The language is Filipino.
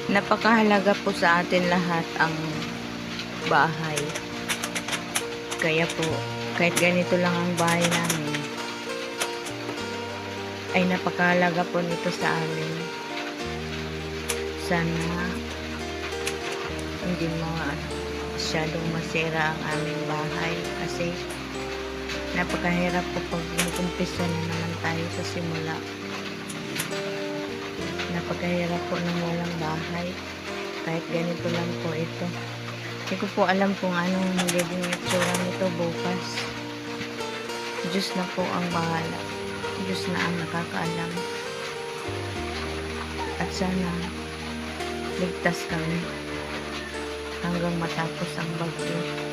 Napakahalaga po sa atin lahat ang bahay. Kaya po, kahit ganito lang ang bahay namin, ay napakahalaga po nito sa amin. Sana hindi masyadong masira ang aming bahay kasi napakahirap po pag nag-umpisa na naman tayo sa simula. Napakahirap po ng walang bahay. Kahit ganito lang po ito. Hindi ko po alam kung anong magiging itsura nito bukas. Diyos na po ang bahala. Diyos na ang nakakaalam. At sana ligtas kami hanggang matapos ang bagyo.